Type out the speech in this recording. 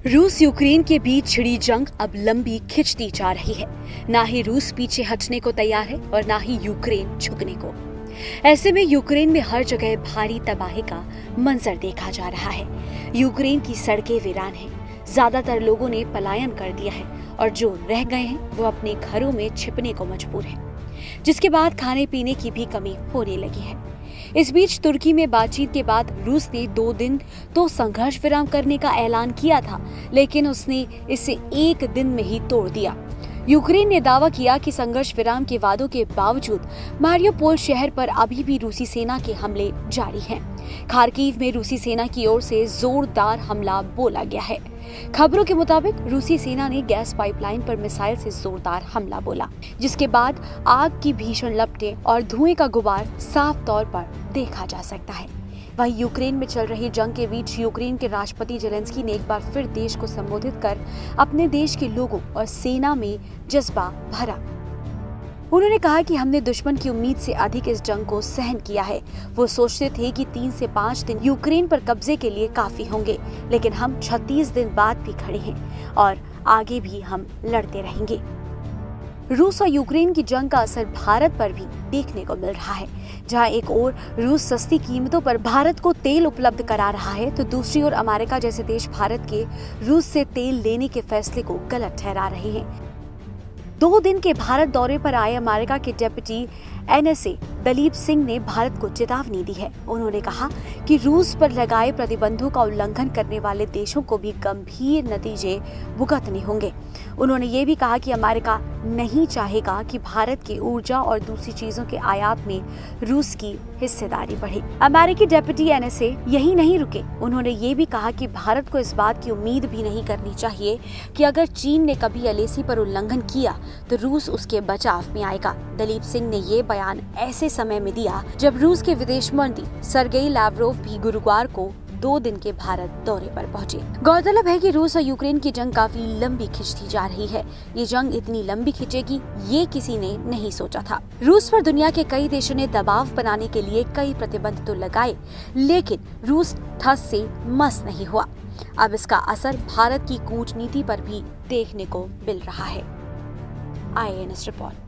रूस यूक्रेन के बीच छिड़ी जंग अब लंबी खिंचती जा रही है। ना ही रूस पीछे हटने को तैयार है और ना ही यूक्रेन झुकने को। ऐसे में यूक्रेन में हर जगह भारी तबाही का मंजर देखा जा रहा है। यूक्रेन की सड़कें वीरान हैं, ज्यादातर लोगों ने पलायन कर दिया है और जो रह गए हैं वो अपने घरों में छिपने को मजबूर हैं, जिसके बाद खाने पीने की भी कमी होने लगी है। इस बीच तुर्की में बातचीत के बाद रूस ने 2 दिन तो संघर्ष विराम करने का ऐलान किया था, लेकिन उसने इसे 1 दिन में ही तोड़ दिया। यूक्रेन ने दावा किया कि संघर्ष विराम के वादों के बावजूद मारियोपोल शहर पर अभी भी रूसी सेना के हमले जारी हैं। खार्किव में रूसी सेना की ओर से जोरदार हमला बोला गया है। खबरों के मुताबिक रूसी सेना ने गैस पाइपलाइन पर मिसाइल से जोरदार हमला बोला, जिसके बाद आग की भीषण लपटें और धुएं का गुबार साफ तौर पर देखा जा सकता है। वहीं यूक्रेन में चल रही जंग के बीच यूक्रेन के राष्ट्रपति जेलेंस्की ने एक बार फिर देश को संबोधित कर अपने देश के लोगों और सेना में जज्बा भरा। उन्होंने कहा कि हमने दुश्मन की उम्मीद से अधिक इस जंग को सहन किया है। वो सोचते थे कि 3 से 5 दिन यूक्रेन पर कब्जे के लिए काफी होंगे, लेकिन हम 36 दिन बाद भी खड़े हैं और आगे भी हम लड़ते रहेंगे। रूस और यूक्रेन की जंग का असर भारत पर भी देखने को मिल रहा है। जहां एक ओर रूस सस्ती कीमतों पर भारत को तेल उपलब्ध करा रहा है, तो दूसरी ओर अमेरिका जैसे देश भारत के रूस से तेल लेने के फैसले को गलत ठहरा रहे हैं। 2 दिन के भारत दौरे पर आए अमेरिका के डिप्टी NSA दलीप सिंह ने भारत को चेतावनी दी है। उन्होंने कहा कि रूस पर लगाए प्रतिबंधों का उल्लंघन करने वाले देशों को भी गंभीर नतीजे भुगतने होंगे। उन्होंने ये भी कहा कि अमेरिका नहीं चाहेगा कि भारत की ऊर्जा और दूसरी चीजों के आयात में रूस की हिस्सेदारी बढ़े। अमेरिकी डिप्टी NSA यही नहीं रुके। उन्होंने ये भी कहा कि भारत को इस बात की उम्मीद भी नहीं करनी चाहिए कि अगर चीन ने कभी LAC पर उल्लंघन किया तो रूस उसके बचाव में आएगा। दलीप सिंह ने ये बयान ऐसे समय में दिया जब रूस के विदेश मंत्री सर्गेई लावरोव भी गुरुवार को 2 दिन के भारत दौरे पर पहुंचे। गौरतलब है कि रूस और यूक्रेन की जंग काफी लंबी खिंचती जा रही है। ये जंग इतनी लंबी खिंचेगी ये किसी ने नहीं सोचा था। रूस पर दुनिया के कई देशों ने दबाव बनाने के लिए कई प्रतिबंध तो लगाए, लेकिन रूस ठस से मस नहीं हुआ। अब इसका असर भारत की कूटनीति पर भी देखने को मिल रहा है। IANS report.